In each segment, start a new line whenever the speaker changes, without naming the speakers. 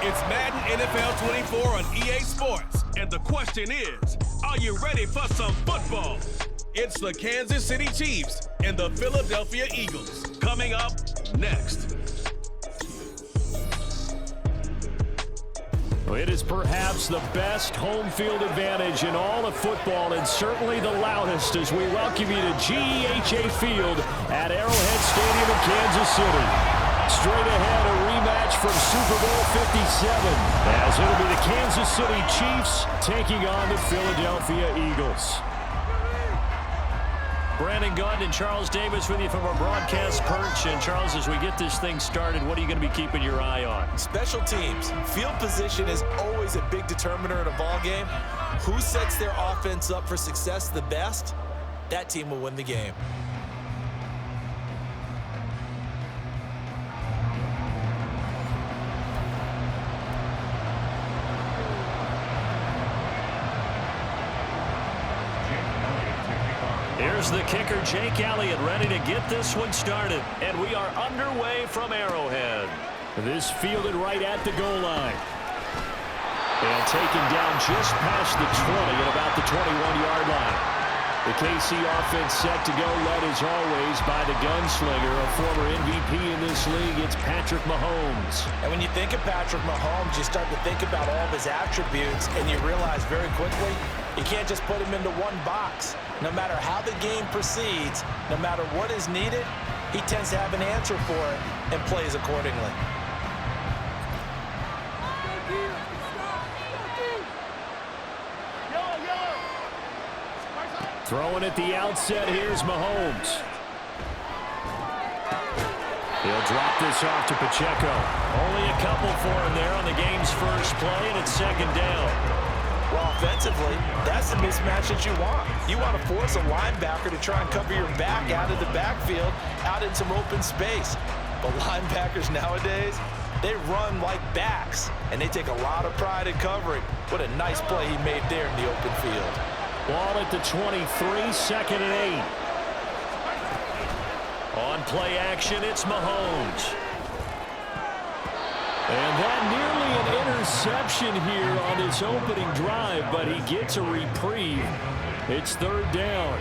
It's Madden NFL 24 on EA Sports. And the question is, are you ready for some football? It's the Kansas City Chiefs and the Philadelphia Eagles. Coming up next.
It is perhaps the best home field advantage in all of football, and certainly the loudest, as we welcome you to GEHA Field at Arrowhead Stadium in Kansas City. Straight ahead, a rematch from Super Bowl 57, as it'll be the Kansas City Chiefs taking on the Philadelphia Eagles. Brandon Gunn and Charles Davis with you from our broadcast perch. And Charles, as we get this thing started, what are you going to be keeping your eye on?
Special teams. Field position is always a big determiner in a ball game. Who sets their offense up for success the best? That team will win the game.
Here's the kicker, Jake Elliott, ready to get this one started. And we are underway from Arrowhead. This fielded right at the goal line. And taken down just past the 20 at about the 21-yard line. The KC offense set to go, led as always by the gunslinger, a former MVP in this league. It's Patrick Mahomes.
And when you think of Patrick Mahomes, you start to think about all of his attributes, and you realize very quickly you can't just put him into one box. No matter how the game proceeds, no matter what is needed, he tends to have an answer for it and plays accordingly.
Throwing at the outset, here's Mahomes. He'll drop this off to Pacheco. Only a couple for him there on the game's first play, and it's second down.
Well, offensively, that's the mismatch that you want. You want to force a linebacker to try and cover your back out of the backfield, out in some open space. But linebackers nowadays, they run like backs, and they take a lot of pride in covering. What a nice play he made there in the open field.
Ball at the 23, second and 8. On play action, it's Mahomes. And that nearly an interception here on his opening drive, but he gets a reprieve. It's third down.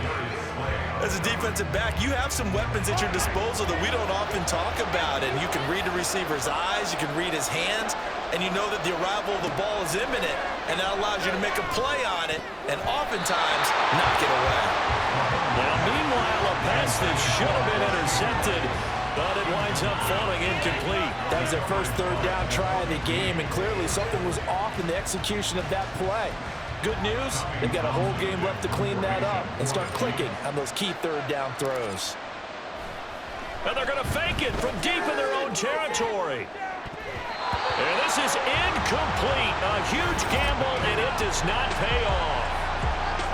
As a defensive back, you have some weapons at your disposal that we don't often talk about, and you can read the receiver's eyes, you can read his hands, and you know that the arrival of the ball is imminent, and that allows you to make a play on it, and oftentimes knock it away.
Now, meanwhile, a pass that should have been intercepted, but it winds up falling incomplete.
That was their first third down try of the game, and clearly something was off in the execution of that play. Good news, they've got a whole game left to clean that up and start clicking on those key third down throws.
And they're going to fake it from deep in their own territory. And this is incomplete. A huge gamble, and it does not pay off.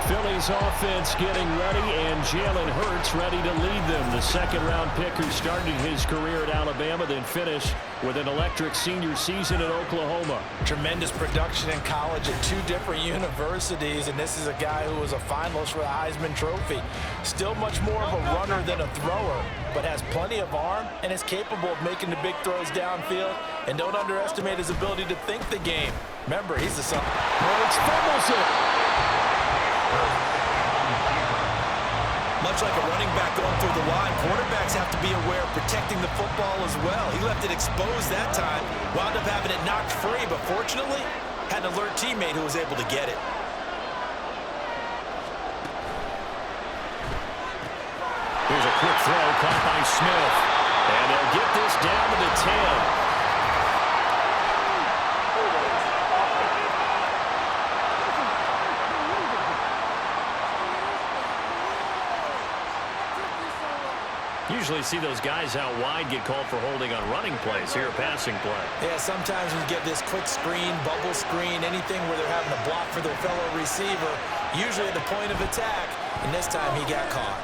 Philly's offense getting ready, and Jalen Hurts ready to lead them. The second-round pick who started his career at Alabama, then finished with an electric senior season at Oklahoma.
Tremendous production in college at two different universities, and this is a guy who was a finalist for the Heisman Trophy. Still much more of a runner than a thrower, but has plenty of arm and is capable of making the big throws downfield. And don't underestimate his ability to think the game. Remember, he's the son.
Hurts fumbles it.
Much like a running back going through the line, quarterbacks have to be aware of protecting the football as well. He left it exposed that time, wound up having it knocked free, but fortunately, had an alert teammate who was able to get it.
Here's a quick throw caught by Smith. And they'll get this down to the 10. Usually see those guys out wide get called for holding on running plays. Here, a passing play.
Yeah, sometimes when you get this quick screen, bubble screen, anything where they're having to block for their fellow receiver, usually at the point of attack, and this time he got caught.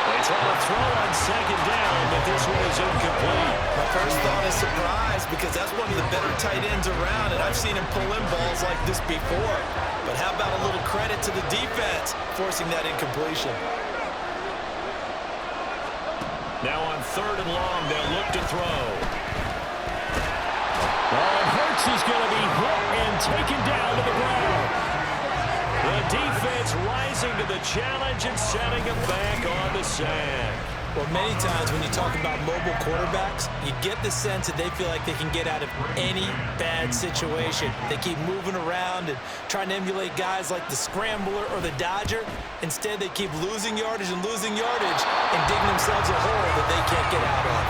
They try to throw on second down, but this one is incomplete.
My first thought is surprise, because that's one of the better tight ends around, and I've seen him pull in balls like this before. But how about a little credit to the defense forcing that incompletion?
Now on third and long, they'll look to throw. Oh, and Hurts is going to be hit and taken down to the ground. The defense rising to the challenge and setting him back on the sack.
Well, many times when you talk about mobile quarterbacks, you get the sense that they feel like they can get out of any bad situation. They keep moving around and trying to emulate guys like the Scrambler or the Dodger. Instead, they keep losing yardage and digging themselves a hole that they can't get out of.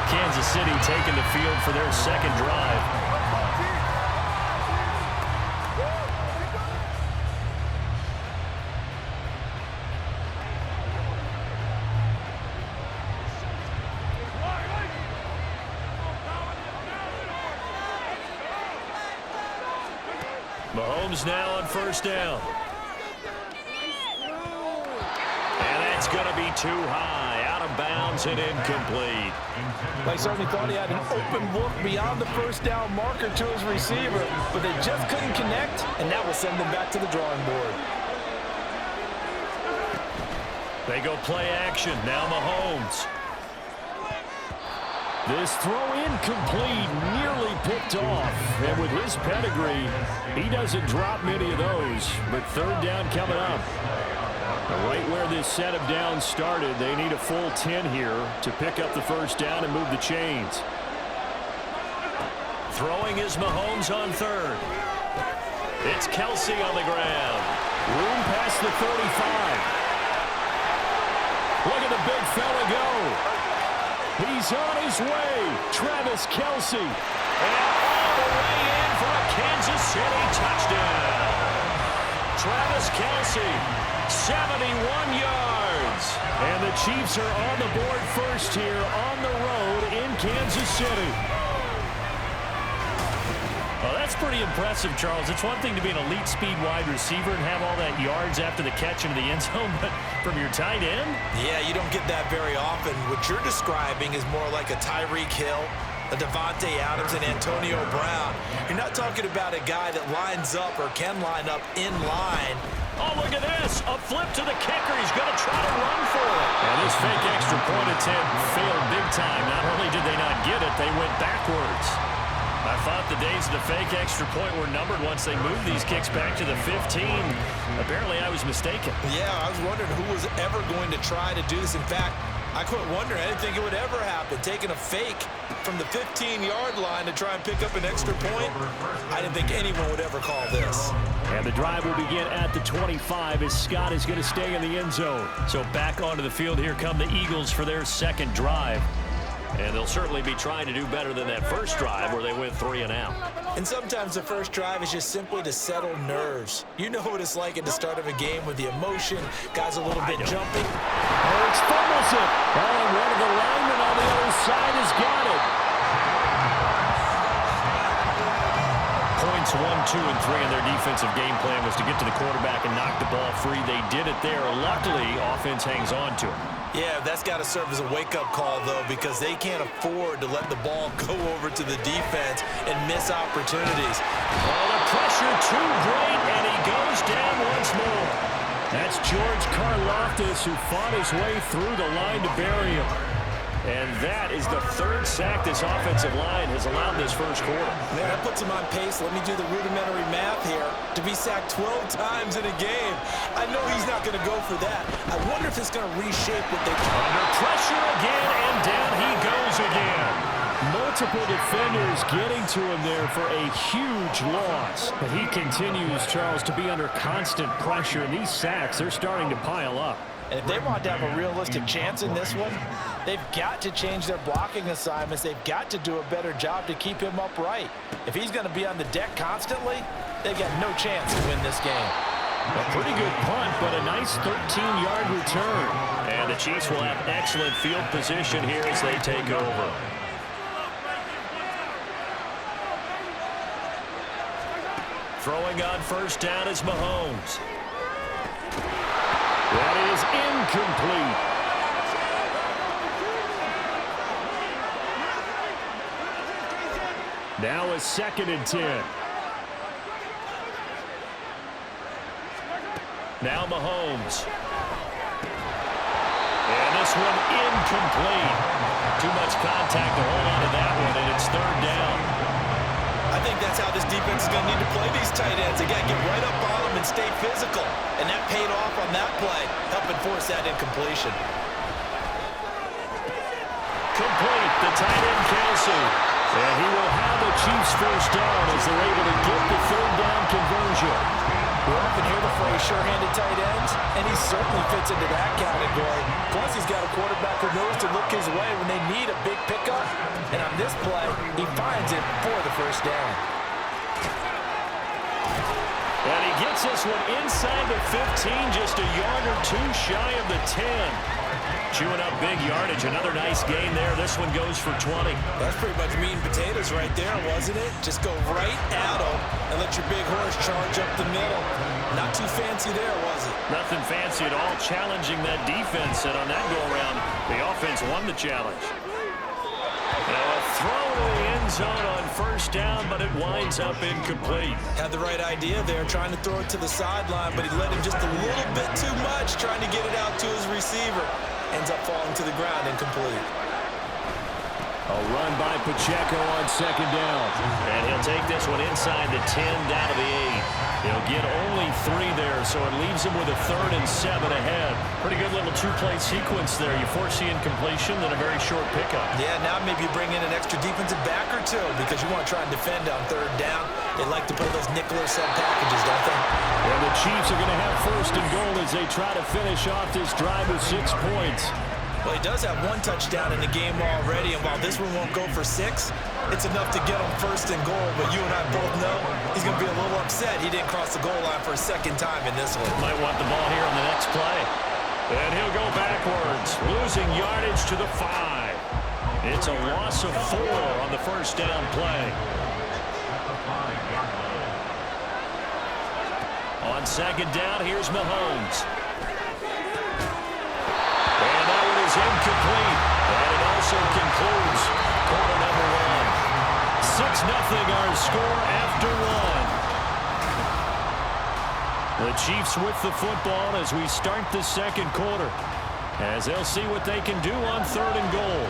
Kansas City taking the field for their second drive. Mahomes now on first down. And that's going to be too high. Out of bounds and incomplete.
They certainly thought he had an open look beyond the first down marker to his receiver, but they just couldn't connect, and that will send them back to the drawing board.
They go play action. Now Mahomes. This throw incomplete, nearly picked off. And with his pedigree, he doesn't drop many of those. But third down coming up. Right where this set of downs started, they need a full 10 here to pick up the first down and move the chains. Throwing is Mahomes on third. It's Kelsey on the ground. Room past the 35. Look at the big fella go. He's on his way. Travis Kelsey. And all the way in for a Kansas City touchdown. Travis Kelsey, 71 yards. And the Chiefs are on the board first here on the road in Kansas City. Well, that's pretty impressive, Charles. It's one thing to be an elite speed wide receiver and have all that yards after the catch into the end zone, but from your tight end?
Yeah, you don't get that very often. What you're describing is more like a Tyreek Hill, a Devontae Adams, and Antonio Brown. You're not talking about a guy that lines up or can line up in line.
Oh, look at this. A flip to the kicker. He's going to try to run for it. And this fake extra point attempt failed big time. Not only did they not get it, they went backwards. I thought the days of the fake extra point were numbered once they moved these kicks back to the 15. Apparently, I was mistaken.
Yeah, I was wondering who was ever going to try to do this. In fact, I quit wondering. I didn't think it would ever happen. Taking a fake from the 15-yard line to try and pick up an extra point, I didn't think anyone would ever call this.
And the drive will begin at the 25 as Scott is going to stay in the end zone. So back onto the field, here come the Eagles for their second drive. And they'll certainly be trying to do better than that first drive where they went 3 and out.
And sometimes the first drive is just simply to settle nerves. You know what it's like at the start of a game with the emotion, guys a little bit jumpy.
Hurts fumbles it. Oh, and one of the linemen on the other side has got it. Points 1, 2, and 3 in their defensive game plan was to get to the quarterback and knock the ball free. They did it there. Luckily, offense hangs on to it.
Yeah, that's got to serve as a wake-up call, though, because they can't afford to let the ball go over to the defense and miss opportunities.
Oh, the pressure too great, and he goes down once more. That's George Karlaftis, who fought his way through the line to bury him. And that is the third sack this offensive line has allowed this first quarter.
Man, that puts him on pace. Let me do the rudimentary math here. To be sacked 12 times in a game, I know he's not going to go for that. I wonder if it's going to reshape what they do.
Under pressure again, and down he goes again. Multiple defenders getting to him there for a huge loss. But he continues, Charles, to be under constant pressure. And these sacks, they're starting to pile up.
And if they want to have a realistic chance in this one, they've got to change their blocking assignments. They've got to do a better job to keep him upright. If he's going to be on the deck constantly, they've got no chance to win this game.
A pretty good punt, but a nice 13-yard return. And the Chiefs will have excellent field position here as they take over. Throwing on first down is Mahomes. That is incomplete. Now a 2nd and 10. Now Mahomes. And this one incomplete. Too much contact to hold on to that one, and it's 3rd down.
think that's how this defense is going to need to play these tight ends. They got to get right up on them and stay physical. And that paid off on that play, helping force that incompletion.
Complete, the tight end Kelsey. And he will have the Chiefs first down as they're able to get the third down conversion.
We often hear the phrase sure-handed tight ends, and he certainly fits into that category. Plus, he's got a quarterback who knows to look his way when they need a big pickup. And on this play, he finds it for the first down.
And he gets this one inside the 15, just a yard or two shy of the 10. Chewing up big yardage. Another nice gain there. This one goes for 20.
That's pretty much meat and potatoes right there, wasn't it? Just go right at them and let your big horse charge up the middle. Not too fancy there, was it?
Nothing fancy at all. Challenging that defense. And on that go-around, the offense won the challenge. Now a throw to the end zone on first down, but it winds up incomplete.
Had the right idea there, trying to throw it to the sideline, but he let him just a little bit too much, trying to get it out to his receiver. Ends up falling to the ground, incomplete.
A run by Pacheco on second down. And he'll take this one inside the 10, down to the 8. He'll get only 3 there, so it leaves him with a 3rd and 7 ahead. Pretty good little two-play sequence there. You force the incompletion, then a very short pickup.
Yeah, now maybe you bring in an extra defensive back or two because you want to try and defend on 3rd down. They like to play those nickel or sub packages, don't they?
And the Chiefs are going to have 1st and goal as they try to finish off this drive with 6 points.
Well, he does have 1 touchdown in the game already, and while this one won't go for 6, it's enough to get him 1st and goal. But you and I both know he's going to be a little upset he didn't cross the goal line for a 2nd time in this one.
Might want the ball here on the next play. And he'll go backwards, losing yardage to the 5. It's a loss of 4 on the first down play. On second down, here's Mahomes. And that one is incomplete. And it also concludes quarter number 1. 6-0 our score after 1. The Chiefs with the football as we start the second quarter, as they'll see what they can do on 3rd and goal.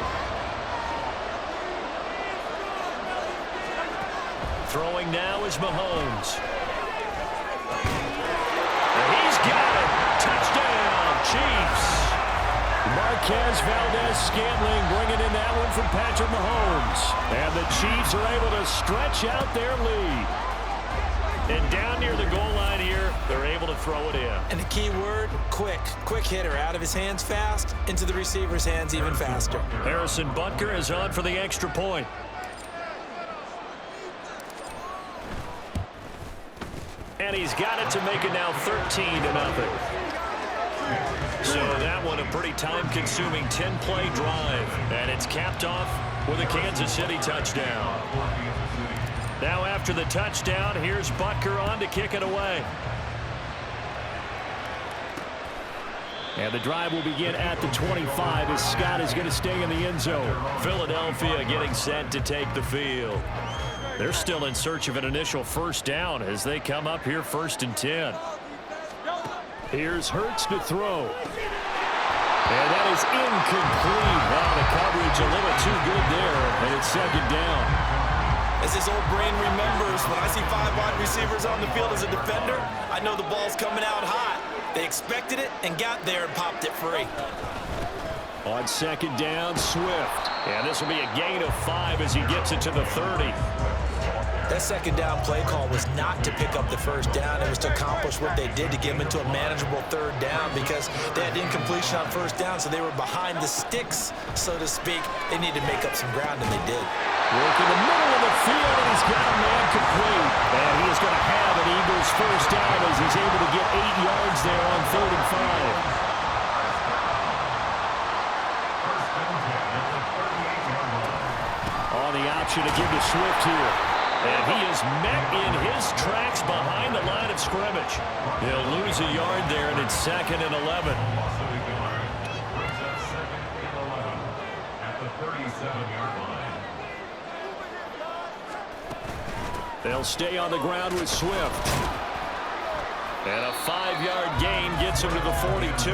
Throwing now is Mahomes. And he's got it. Touchdown, Chiefs. Marquez Valdez-Scantling bringing in that one from Patrick Mahomes. And the Chiefs are able to stretch out their lead. And down near the goal line here, they're able to throw it in.
And the key word, quick. Quick hitter. Out of his hands fast, into the receiver's hands even faster.
Harrison Butker is on for the extra point. And he's got it to make it now 13-0. So that one a pretty time-consuming 10-play drive. And it's capped off with a Kansas City touchdown. Now after the touchdown, here's Butker on to kick it away. And the drive will begin at the 25 as Scott is going to stay in the end zone. Philadelphia getting set to take the field. They're still in search of an initial first down as they come up here 1st and 10. Here's Hurts to throw. And that is incomplete. Wow, the coverage a little too good there, and it's 2nd down.
As his old brain remembers, when I see 5 wide receivers on the field as a defender, I know the ball's coming out hot. They expected it and got there and popped it free.
On 2nd down, Swift. And this will be a gain of 5 as he gets it to the 30.
That 2nd down play call was not to pick up the first down. It was to accomplish what they did to get them into a manageable 3rd down because they had incompletion on first down, so they were behind the sticks, so to speak. They needed to make up some ground, and they did.
Work in the middle of the field, and he's got a man complete. And he is going to have an Eagles first down as he's able to get 8 yards there on 3rd and 5. On the option to give to Swift here. And he is met in his tracks behind the line of scrimmage. He'll lose a yard there, and it's 2nd and 11. They'll stay on the ground with Swift. And a 5-yard gain gets him to the 42.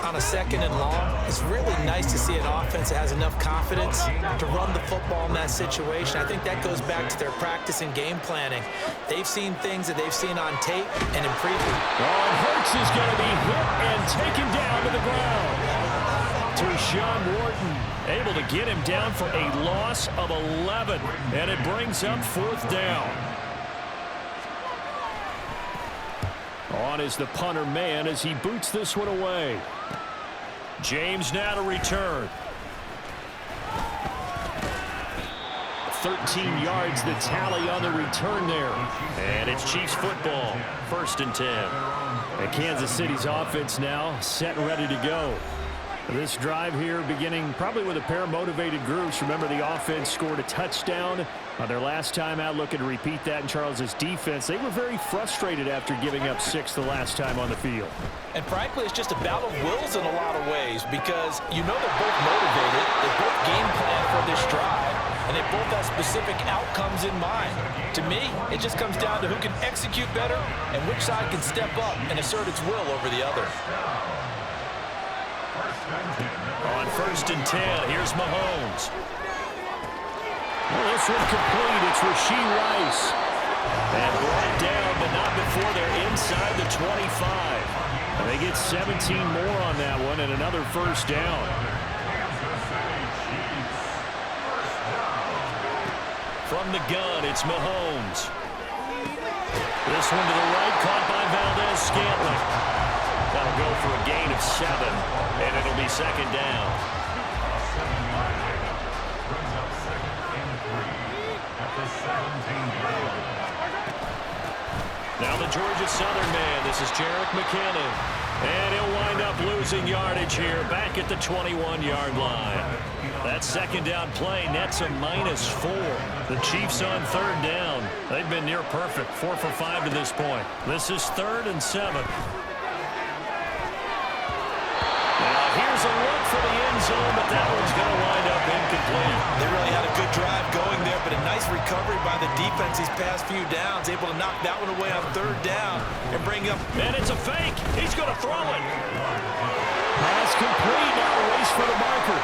I'm on a 2nd and long, it's really nice to see an offense that has enough confidence to run the football in that situation. I think that goes back to their practice and game planning. They've seen things that they've seen on tape and in preview.
Oh, and Hurts is going to be hit and taken down to the ground. Tershawn Wharton able to get him down for a loss of 11, and it brings up 4th down. On is the punter man as he boots this one away. James now to return. 13 yards the tally on the return there. And it's Chiefs football. 1st and 10. And Kansas City's offense now set and ready to go. This drive here beginning probably with a pair of motivated groups. Remember, the offense scored a touchdown on their last time out, looking to repeat that in Charles's defense. They were very frustrated after giving up 6 the last time on the field.
And frankly, it's just a battle of wills in a lot of ways because you know they're both motivated. They both game plan for this drive, and they both have specific outcomes in mind. To me, it just comes down to who can execute better and which side can step up and assert its will over the other.
On 1st and 10, here's Mahomes. Well, this one complete. It's Rashee Rice. And brought down, but not before they're inside the 25. And they get 17 more on that one and another 1st down. From the gun, it's Mahomes. This one to the right, caught by Valdez-Scantling. That'll go for a gain of 7, and it'll be 2nd down. Now the Georgia Southern man. This is Jerick McKinnon. And he'll wind up losing yardage here back at the 21-yard line. That 2nd down play nets a -4. The Chiefs on 3rd down. They've been near perfect, 4 for 5 to this point. This is 3rd and 7. Here's a look for the end zone, but that one's going to wind up incomplete.
They really had a good drive going there, but a nice recovery by the defense these past few downs, able to knock that one away on 3rd down and bring up.
And it's a fake. He's going to throw it. Pass complete. Now a race for the marker.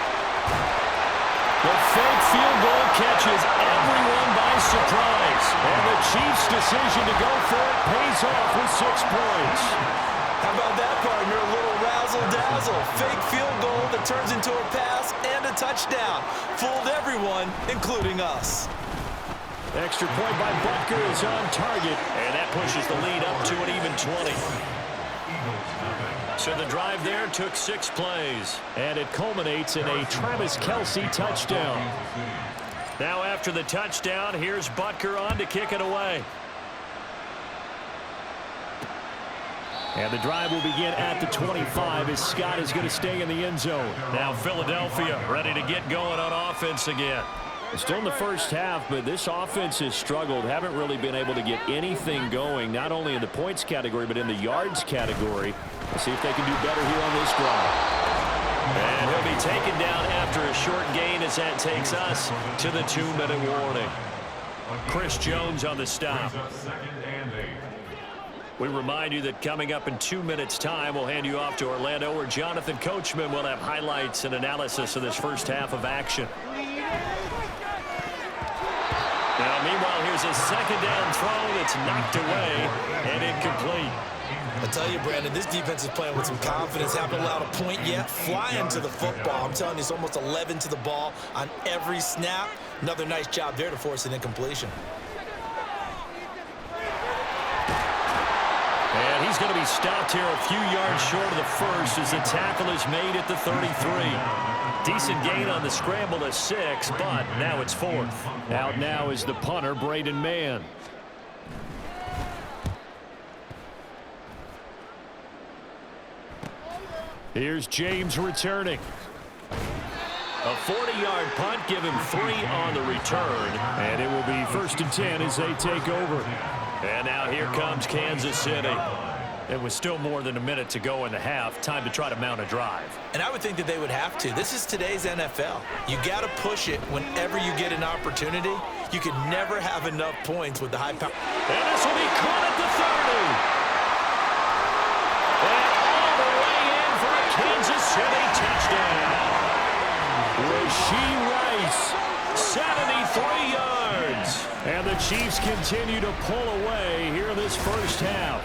The fake field goal catches everyone by surprise. And the Chiefs' decision to go for it pays off with 6 points.
How about that, partner? A little razzle-dazzle. Fake field goal that turns into a pass and a touchdown. Fooled everyone, including us.
Extra point by Butker is on target, and that pushes the lead up to an even 20. So the drive there took 6 plays, and it culminates in a Travis Kelce touchdown. Now after the touchdown, here's Butker on to kick it away. And the drive will begin at the 25 as Scott is going to stay in the end zone. Now Philadelphia ready to get going on offense again. Still in the first half, but this offense has struggled. Haven't really been able to get anything going, not only in the points category, but in the yards category. Let's see if they can do better here on this drive. And he'll be taken down after a short gain as that takes us to the 2-minute warning. Chris Jones on the stop. We remind you that coming up in 2 minutes' time, we'll hand you off to Orlando, where Jonathan Coachman will have highlights and analysis of this first half of action. Now, meanwhile, here's a 2nd down throw that's knocked away and incomplete.
I tell you, Brandon, this defense is playing with some confidence. Haven't allowed a point yet. Flying to the football. I'm telling you, it's almost 11 to the ball on every snap. Another nice job there to force an incompletion.
And he's going to be stopped here a few yards short of the first as the tackle is made at the 33. Decent gain on the scramble to 6, but now it's 4th. Out now is the punter, Braden Mann. Here's James returning. A 40-yard punt, give him 3 on the return. And it will be 1st and 10 as they take over. And now here comes Kansas City. It was still more than a minute to go in the half. Time to try to mount a drive.
And I would think that they would have to. This is today's NFL. You got to push it whenever you get an opportunity. You could never have enough points with the high power.
And this will be caught at the 30. And all the way in for a Kansas Rice, 73 yards. And the Chiefs continue to pull away here in this first half.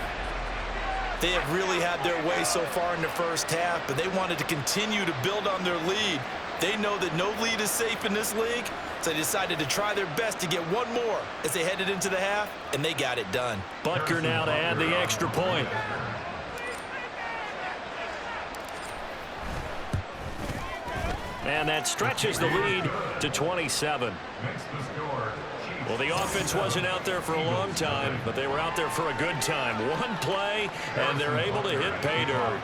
They have really had their way so far in the first half, but they wanted to continue to build on their lead. They know that no lead is safe in this league, so they decided to try their best to get one more as they headed into the half, and they got it done.
Butker now to add the extra point. And that stretches the lead to 27. Well, the offense wasn't out there for a long time, but they were out there for a good time. One play, and they're able to hit pay dirt.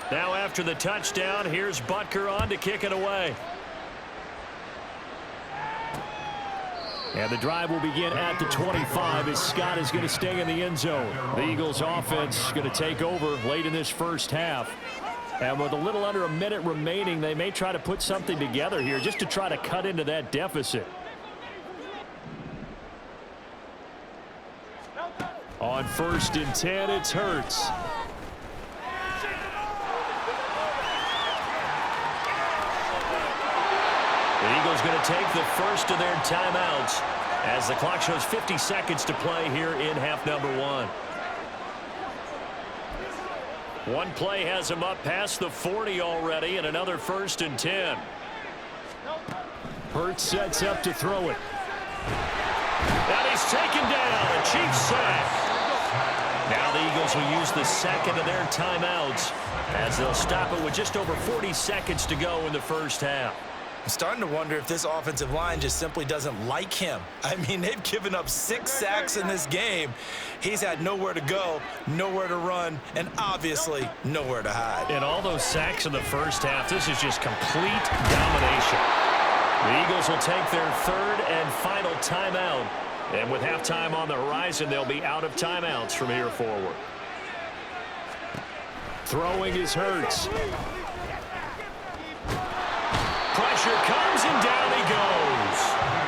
Now after the touchdown, here's Butker on to kick it away. And the drive will begin at the 25 as Scott is going to stay in the end zone. The Eagles offense going to take over late in this first half. And with a little under a minute remaining, they may try to put something together here just to try to cut into that deficit. On 1st and 10, it's Hurts. The Eagles going to take the first of their timeouts as the clock shows 50 seconds to play here in half number 1. One play has him up past the 40 already, and another 1st and 10. Hurts sets up to throw it. And he's taken down. A Chiefs sack. Now the Eagles will use the second of their timeouts as they'll stop it with just over 40 seconds to go in the first half.
I'm starting to wonder if this offensive line just simply doesn't like him. I mean, they've given up 6 sacks in this game. He's had nowhere to go, nowhere to run, and obviously nowhere to hide.
And all those sacks in the first half, this is just complete domination. The Eagles will take their 3rd and final timeout. And with halftime on the horizon, they'll be out of timeouts from here forward. Throwing is Hurts. Pressure comes, and down he goes.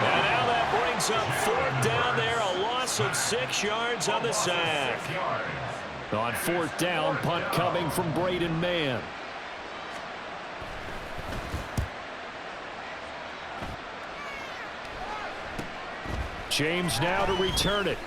And now that brings up 4th down there, a loss of 6 yards on the sack. On 4th down, punt coming from Braden Mann. James now to return it.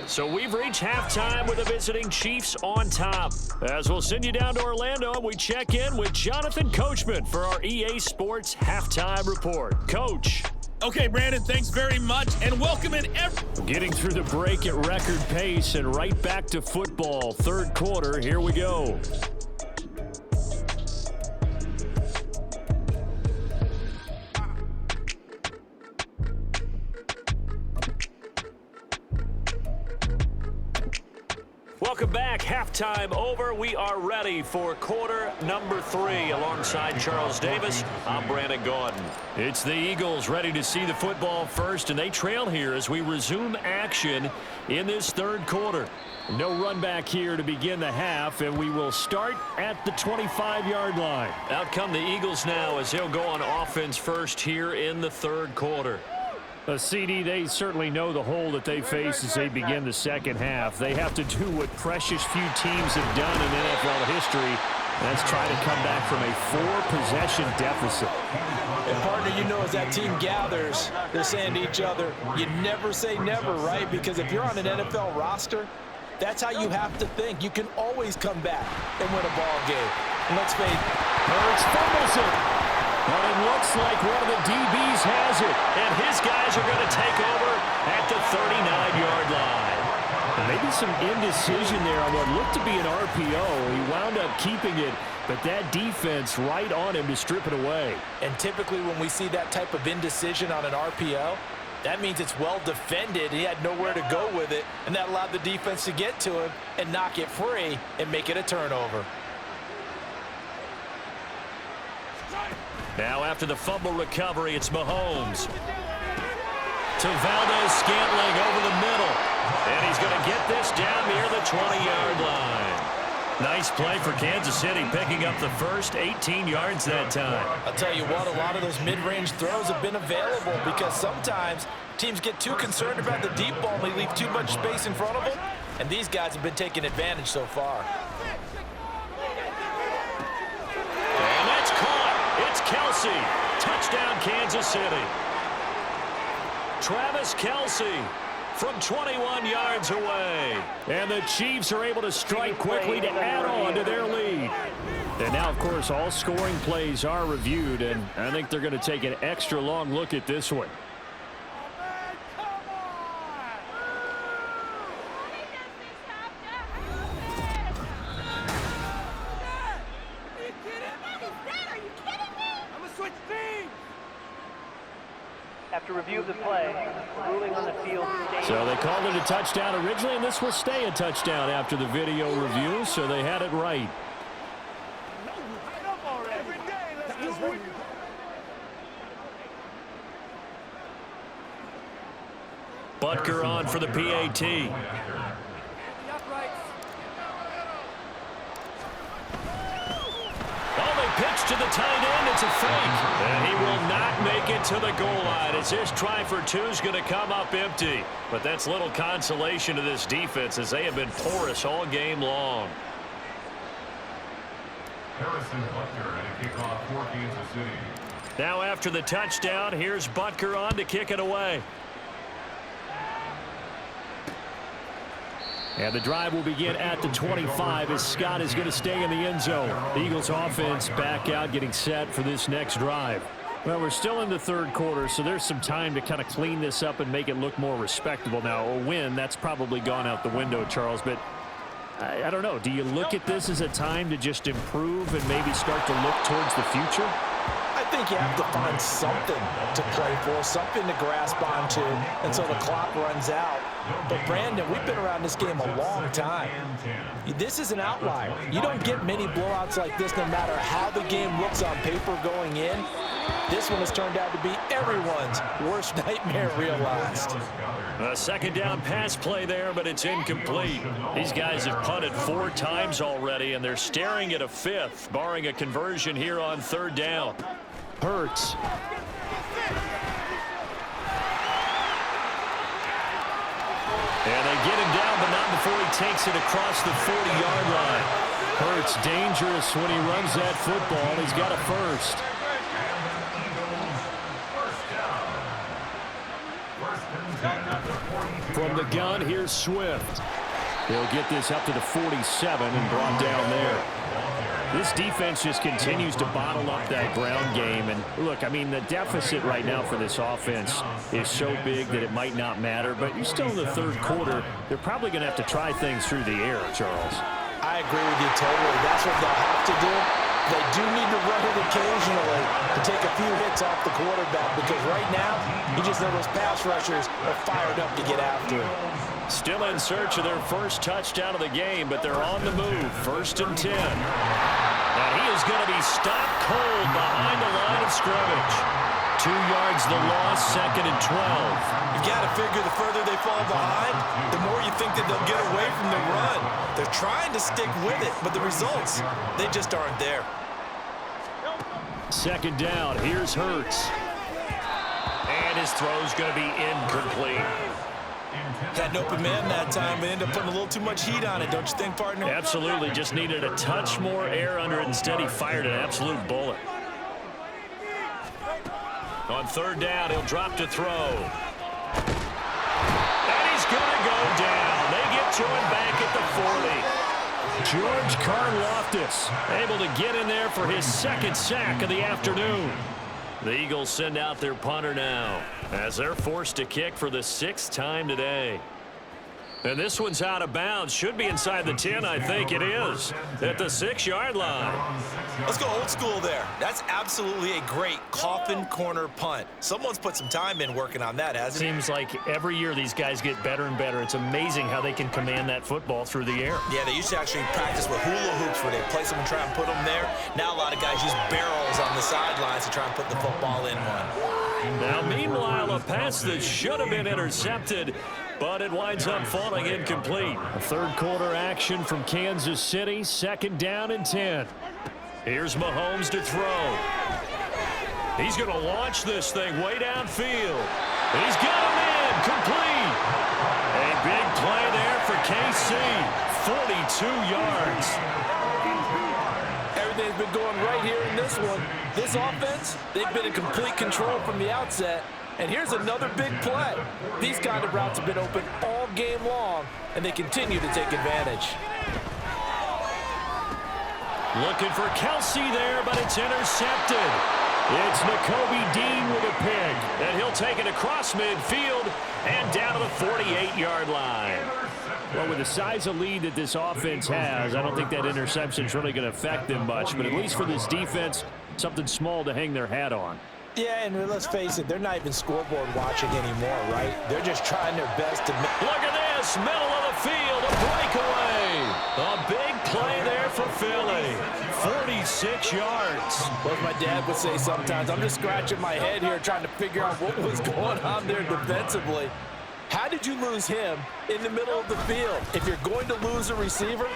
So we've reached halftime with the visiting Chiefs on top. As we'll send you down to Orlando, and we check in with Jonathan Coachman for our EA Sports Halftime Report. Coach.
Okay, Brandon, thanks very much, and welcome in
Getting through the break at record pace and right back to football. 3rd quarter, here we go. Welcome back. Halftime over. We are ready for quarter number 3. Alongside Charles Davis, I'm Brandon Gaudin. It's the Eagles ready to see the football first, and they trail here as we resume action in this 3rd quarter. No run back here to begin the half, and we will start at the 25-yard line. Out come the Eagles now as they'll go on offense first here in the 3rd quarter. CD, they certainly know the hole that they face as they begin the second half. They have to do what precious few teams have done in NFL history. That's try to come back from a 4-possession deficit.
And partner, you know, as that team gathers, they're saying to each other, you never say never, right? Because if you're on an NFL roster, that's how you have to think. You can always come back and win a ball game. And let's face it,
Hurts fumbles it. But it looks like one of the DBs has it. And his guys are going to take over at the 39-yard line. And maybe some indecision there on what looked to be an RPO. He wound up keeping it, but that defense right on him to strip it away.
And typically when we see that type of indecision on an RPO, that means it's well defended. He had nowhere to go with it, and that allowed the defense to get to him and knock it free and make it a turnover.
Now after the fumble recovery, it's Mahomes. To Valdez-Scantling over the middle. And he's going to get this down near the 20-yard line. Nice play for Kansas City, picking up the first 18 yards that time.
I'll tell you what, a lot of those mid-range throws have been available because sometimes teams get too concerned about the deep ball and they leave too much space in front of them. And these guys have been taking advantage so far.
Kelsey. Touchdown, Kansas City. Travis Kelsey from 21 yards away. And the Chiefs are able to strike quickly to add on to their lead. And now, of course, all scoring plays are reviewed, and I think they're going to take an extra long look at this one.
After review of the play, ruling on the field.
So they called it a touchdown originally, and this will stay a touchdown after the video review, so they had it right. Butker on for the PAT. Pitch to the tight end. It's a fake. And he will not make it to the goal line as his try for two is going to come up empty. But that's little consolation to this defense as they have been porous all game long.
Harrison Butker and a kickoff for Kansas City.
Now after the touchdown, here's Butker on to kick it away. And the drive will begin at the 25 as Scott is going to stay in the end zone. The Eagles offense back out getting set for this next drive. Well, we're still in the third quarter, so there's some time to kind of clean this up and make it look more respectable. Now, a win, that's probably gone out the window, Charles, but I don't know. Do you look at this as a time to just improve and maybe start to look towards the future?
I think you have to find something to play for, something to grasp onto until the clock runs out. But, Brandon, we've been around this game a long time. This is an outlier. You don't get many blowouts like this no matter how the game looks on paper going in. This one has turned out to be everyone's worst nightmare realized.
A second down pass play there, but it's incomplete. These guys have punted 4 times already, and they're staring at a 5th, barring a conversion here on third down. Hurts. And they get him down, but not before he takes it across the 40-yard line. Hurts dangerous when he runs that football. He's got a first. From the gun, here's Swift. He'll get this up to the 47 and brought down there. This defense just continues to bottle up that ground game. And look, I mean, the deficit right now for this offense is so big that it might not matter. But you're still in the third quarter. They're probably going to have to try things through the air, Charles.
I agree with you totally. That's what they'll have to do. They do need to run it occasionally to take a few hits off the quarterback, because right now, you just know those pass rushers are fired up to get after him.
Still in search of their first touchdown of the game, but they're on the move. 1st and 10. And he is going to be stopped cold behind the line of scrimmage. 2 yards the loss, 2nd and 12.
You got to figure the further they fall behind, the more you think that they'll get away from the run. They're trying to stick with it, but the results, they just aren't there.
2nd down, here's Hurts. And his throw's going to be incomplete.
Had an open man that time, but ended up putting a little too much heat on it, don't you think, partner?
Absolutely, just needed a touch more air under it. Instead, he fired an absolute bullet. On 3rd down, he'll drop to throw. And he's going to go down. They get to him back at the 40. George Karlaftis able to get in there for his 2nd sack of the afternoon. The Eagles send out their punter now as they're forced to kick for the 6th time today. And this one's out of bounds. Should be inside the 10, I think it is. At the 6-yard line.
Let's go old school there. That's absolutely a great coffin corner punt. Someone's put some time in working on that, hasn't it?
Seems like every year these guys get better and better. It's amazing how they can command that football through the air.
Yeah, they used to actually practice with hula hoops where they place them and try and put them there. Now a lot of guys use barrels on the sidelines to try and put the football in one.
Now, meanwhile, a pass that should have been intercepted, but it winds up falling incomplete. A third quarter action from Kansas City, 2nd down and 10. Here's Mahomes to throw. He's going to launch this thing way downfield. He's got him in, complete. A big play there for KC, 42 yards.
everything's been going right here in this one. This offense, they've been in complete control from the outset. And here's another big play. These kind of routes have been open all game long, and they continue to take advantage.
Looking for Kelsey there, but it's intercepted. It's Nakobe Dean with a pick, and he'll take it across midfield and down to the 48-yard line. Well, with the size of lead that this offense has, I don't think that interception is really going to affect them much, but at least for this defense, something small to hang their hat on.
Yeah, and let's face it, they're not even scoreboard watching anymore, right? They're just trying their best to make...
Look at this, middle of the field, a breakaway. A big play there for Philly. 46 yards.
Well, as my dad would say sometimes, I'm just scratching my head here trying to figure out what was going on there defensively. How did you lose him in the middle of the field? If you're going to lose a receiver,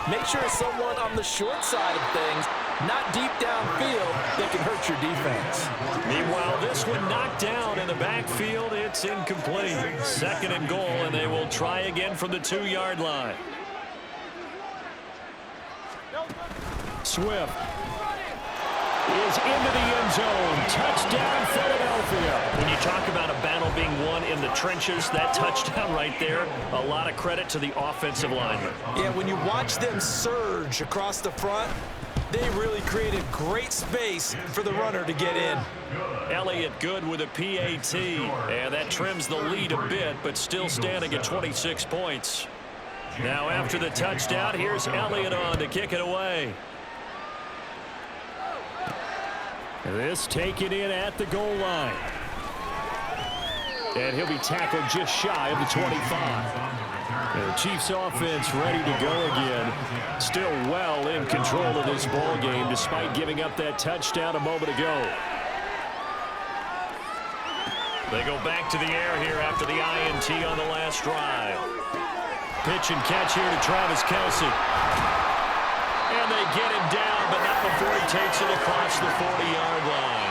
make sure it's someone on the short side of things, not deep downfield, that can hurt your defense.
Meanwhile, this one knocked down in the backfield. It's incomplete. 2nd and goal, and they will try again from the 2-yard line. Swift is into the end zone. Touchdown, Philadelphia. When you talk about a battle being won in the trenches, that touchdown right there, a lot of credit to the offensive linemen.
Yeah, when you watch them surge across the front, they really created great space for the runner to get in.
Elliott good with a PAT, and that trims the lead a bit, but still standing at 26 points. Now after the touchdown, here's Elliott on to kick it away. This taken in at the goal line. And he'll be tackled just shy of the 25. The Chiefs offense ready to go again. Still well in control of this ball game despite giving up that touchdown a moment ago. They go back to the air here after the INT on the last drive. Pitch and catch here to Travis Kelsey. And they get him down, but not before he takes it across the 40-yard line.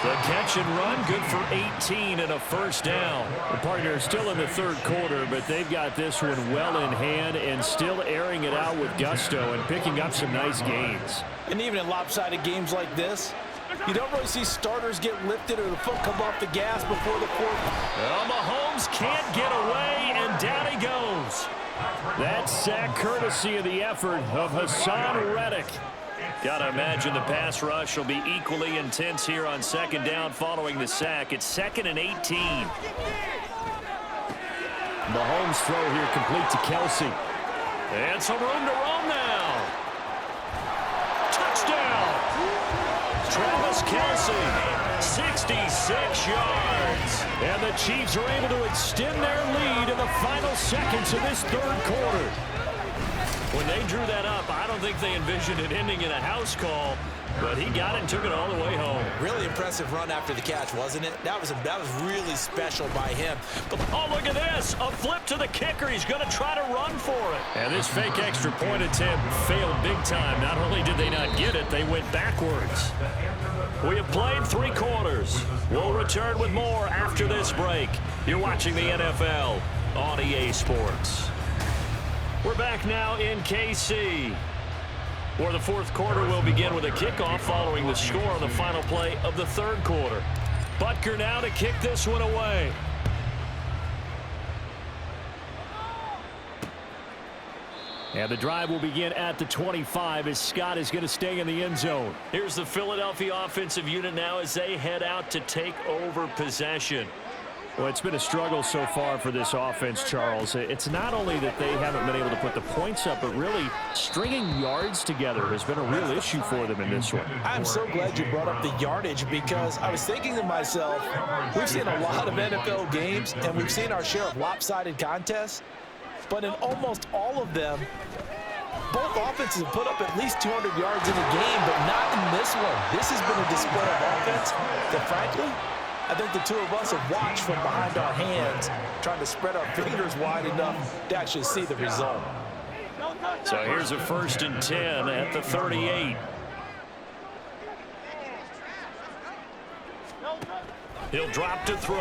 The catch and run, good for 18 and a first down. The partner is still in the 3rd quarter, but they've got this one well in hand and still airing it out with gusto and picking up some nice gains.
And even in lopsided games like this, you don't really see starters get lifted or the foot come off the gas before the 4th.
Well, Mahomes can't get away, and down he goes. That sack courtesy of the effort of Hassan Reddick. Gotta imagine the pass rush will be equally intense here on 2nd down following the sack. It's 2nd and 18. Mahomes throw here complete to Kelsey. And some room to roam now. Touchdown! Travis Kelsey, 66 yards. And the Chiefs are able to extend their lead in the final seconds of this 3rd quarter. When they drew that up, I don't think they envisioned it ending in a house call, but he got it and took it all the way home.
Really impressive run after the catch, wasn't it? That was really special by him.
But oh, look at this. A flip to the kicker. He's going to try to run for it. And this fake extra point attempt failed big time. Not only did they not get it, they went backwards. We have played 3 quarters. We'll return with more after this break. You're watching the NFL on EA Sports. We're back now in KC, where the 4th quarter will begin with a kickoff following the score on the final play of the 3rd quarter. Butker now to kick this one away. And the drive will begin at the 25 as Scott is going to stay in the end zone. Here's the Philadelphia offensive unit now as they head out to take over possession. Well, it's been a struggle so far for this offense, Charles. It's not only that they haven't been able to put the points up, but really stringing yards together has been a real issue for them in this one.
I'm so glad you brought up the yardage because I was thinking to myself, we've seen a lot of NFL games and we've seen our share of lopsided contests, but in almost all of them, both offenses have put up at least 200 yards in a game, but not in this one. This has been a display of offense that, frankly, I think the two of us have watched from behind our hands, trying to spread our fingers wide enough to actually see the result.
So here's a 1st and 10 at the 38. He'll drop to throw.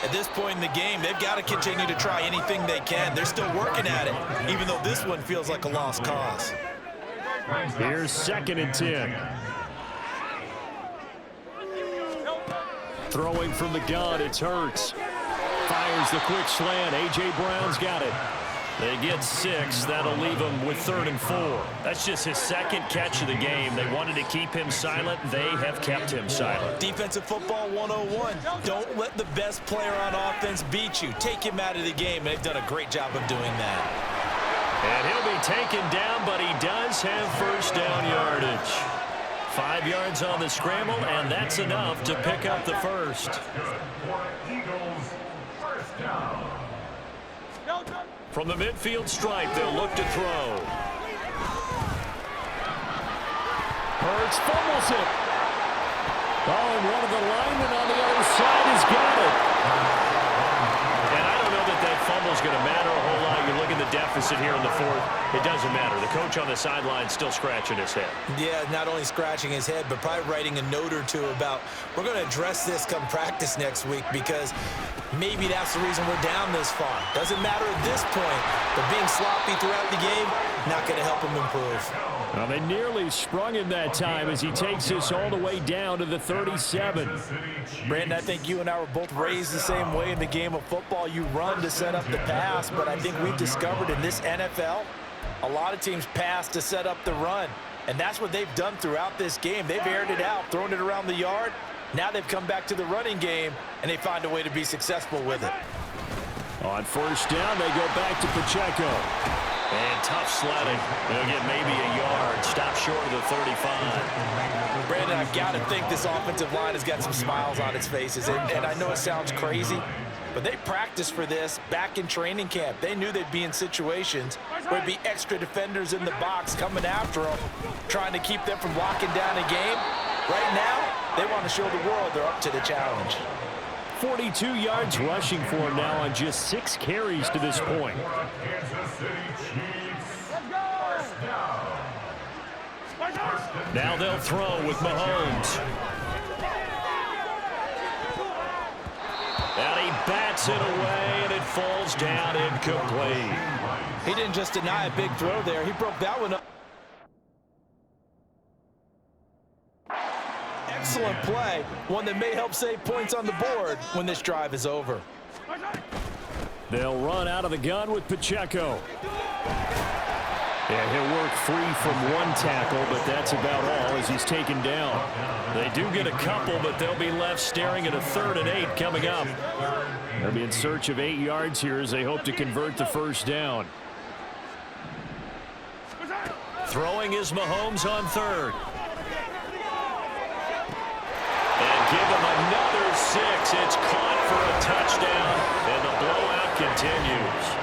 At this point in the game, they've got to continue to try anything they can. They're still working at it, even though this one feels like a lost cause.
Here's 2nd and 10. Throwing from the gun, it's Hurts. Fires the quick slant. A.J. Brown's got it. They get 6. That'll leave him with 3rd and 4. That's just his 2nd catch of the game. They wanted to keep him silent. They have kept him silent.
Defensive football 101. Don't let the best player on offense beat you. Take him out of the game, and they've done a great job of doing that.
And he'll be taken down, but he does have first down yardage. 5 yards on the scramble, and that's enough to pick up the first. From the midfield stripe, they'll look to throw. Hurts fumbles it. Oh, and one of the linemen on the other side has got it. And I don't know that that fumble's going to matter a whole lot. You look at the deficit here in the 4th. It doesn't matter. The coach on the sideline still scratching his head.
Yeah, not only scratching his head, but probably writing a note or two about, we're going to address this come practice next week, because maybe that's the reason we're down this far. Doesn't matter at this point, but being sloppy throughout the game, not going to help him improve.
Well, they nearly sprung him that time as he takes us all the way down to the 37.
Brandon, I think you and I were both raised the same way in the game of football. You run to set up the pass, but I think we've discovered in this NFL, a lot of teams pass to set up the run. And that's what they've done throughout this game. They've aired it out, thrown it around the yard. Now they've come back to the running game, and they find a way to be successful with it.
On first down, they go back to Pacheco. And tough sledding. They'll get maybe a yard. Stop short of the 35.
Brandon, I've got to think this offensive line has got some smiles on its faces. And I know it sounds crazy, but they practiced for this back in training camp. They knew they'd be in situations where there'd be extra defenders in the box coming after them, trying to keep them from locking down a game. Right now, they want to show the world they're up to the challenge.
42 yards rushing for him now on just 6 carries to this point. Now they'll throw with Mahomes. And he bats it away, and it falls down incomplete.
He didn't just deny a big throw there. He broke that one up. Excellent play, one that may help save points on the board when this drive is over.
They'll run out of the gun with Pacheco. And he'll work free from one tackle, but that's about all as he's taken down. They do get a couple, but they'll be left staring at a 3rd and 8 coming up. They'll be in search of 8 yards here as they hope to convert the first down. Throwing is Mahomes on 3rd. And give him another 6. It's caught for a touchdown, and the blowout continues.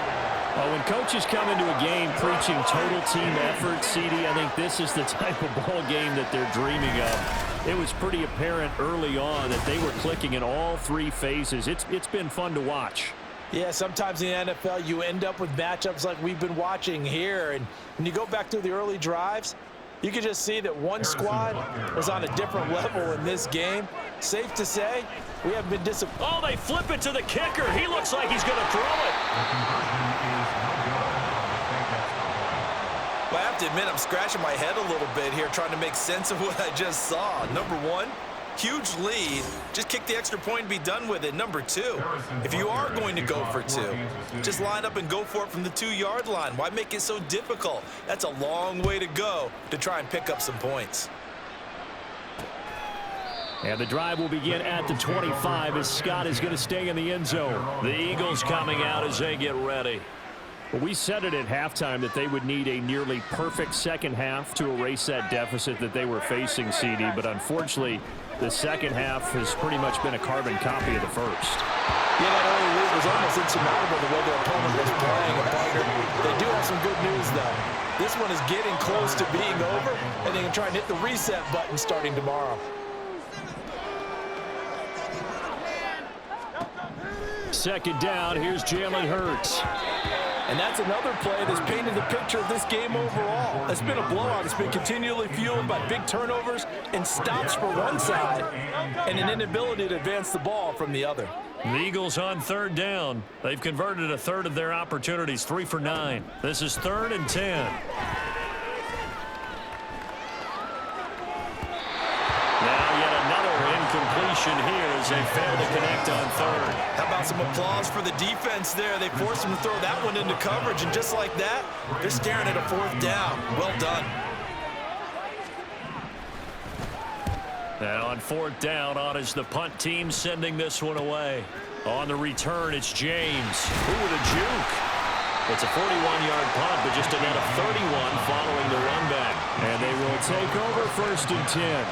Well, when coaches come into a game preaching total team effort, CD, I think this is the type of ball game that they're dreaming of. It was pretty apparent early on that they were clicking in all 3 phases. It's been fun to watch.
Yeah, sometimes in the NFL you end up with matchups like we've been watching here. And when you go back to the early drives, you can just see that one squad was on a different level in this game. Safe to say, we haven't been disappointed.
Oh, they flip it to the kicker. He looks like he's going to throw it.
Well, I have to admit, I'm scratching my head a little bit here trying to make sense of what I just saw. Number 1, huge lead. Just kick the extra point and be done with it. Number 2, if you are going to go for 2, just line up and go for it from the 2-yard line. Why make it so difficult? That's a long way to go to try and pick up some points.
And the drive will begin at the 25 as Scott is going to stay in the end zone. The Eagles coming out as they get ready. Well, we said it at halftime that they would need a nearly perfect second half to erase that deficit that they were facing, CD. But unfortunately, the second half has pretty much been a carbon copy of the first.
Yeah, that early lead was almost insurmountable the way their opponent was playing. They do have some good news, though. This one is getting close to being over, and they can try and hit the reset button starting tomorrow.
Second down, here's Jalen Hurts.
And that's another play that's painted the picture of this game overall. It's been a blowout. It's been continually fueled by big turnovers and stops for one side and an inability to advance the ball from the other.
The Eagles on 3rd down. They've converted a 1/3 of their opportunities, 3 for 9. This is 3rd and 10. situation here as they fail to connect on third.
How about some applause for the defense there? They forced him to throw that one into coverage, and just like that, they're staring at a fourth down. Well done.
And on fourth down, on is the punt team sending this one away. On the return, it's James. Who with a juke? It's a 41-yard punt, but just a net of 31 following the run back. And they will take over 1st and 10.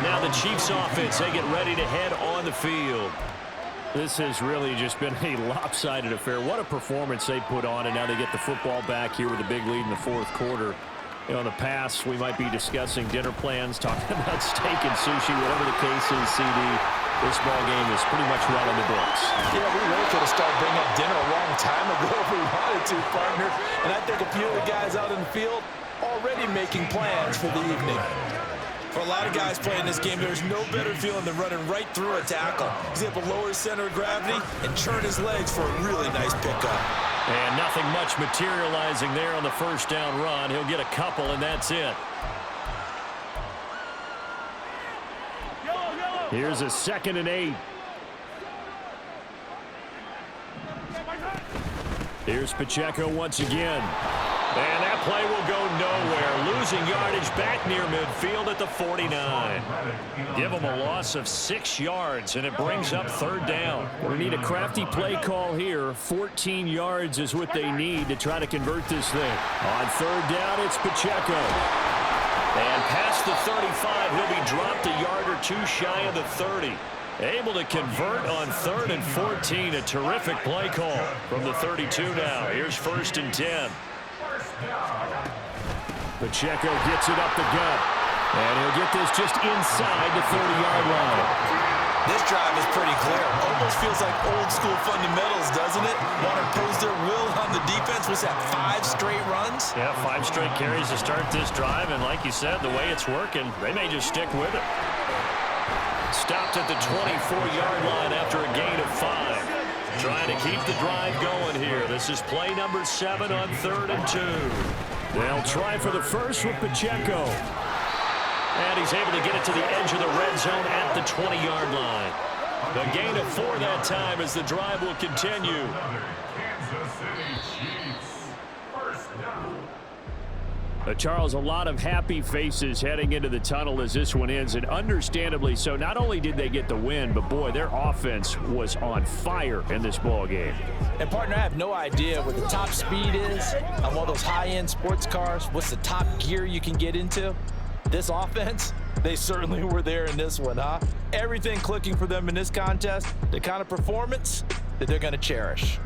Now the Chiefs offense, they get ready to head on the field. This has really just been a lopsided affair. What a performance they put on, and now they get the football back here with a big lead in the fourth quarter. You know, in the past, we might be discussing dinner plans, talking about steak and sushi, whatever the case is, CD. This ball game is pretty much well in the books.
Yeah, we really could have started bringing up dinner a long time ago if we wanted to, partner. And I think a few of the guys out in the field already making plans for the evening. For a lot of guys playing this game, there's no better feeling than running right through a tackle. He's able to lower his center of gravity and churn his legs for a really nice pickup.
And nothing much materializing there on the first down run. He'll get a couple, and that's it. Here's a 2nd and 8. Here's Pacheco once again. And that play will go nowhere. Losing yardage back near midfield at the 49. Give them a loss of 6 yards, and it brings up 3rd down. We need a crafty play call here. 14 yards is what they need to try to convert this thing. On 3rd down, it's Pacheco. And past the 35, he'll be dropped a yard or 2 shy of the 30. Able to convert on 3rd and 14. A terrific play call from the 32 now. Here's 1st and 10. Pacheco gets it up the gut. And he'll get this just inside the 30-yard line.
This drive is pretty clear. Almost feels like old school fundamentals, doesn't it? Want to impose their will on the defense. Was that 5 straight runs?
Yeah, 5 straight carries to start this drive. And like you said, the way it's working, they may just stick with it. Stopped at the 24-yard line after a gain of 5. Trying to keep the drive going here. This is play number 7 on 3rd and 2. They'll try for the first with Pacheco. And he's able to get it to the edge of the red zone at the 20-yard line. A gain of 4 that time as the drive will continue. Charles, a lot of happy faces heading into the tunnel as this one ends, and understandably so. Not only did they get the win, but boy, their offense was on fire in this ball game.
And partner, I have no idea what the top speed is on one of those high-end sports cars. What's the top gear you can get into? This offense, they certainly were there in this one, huh? Everything clicking for them in this contest, the kind of performance that they're going to cherish.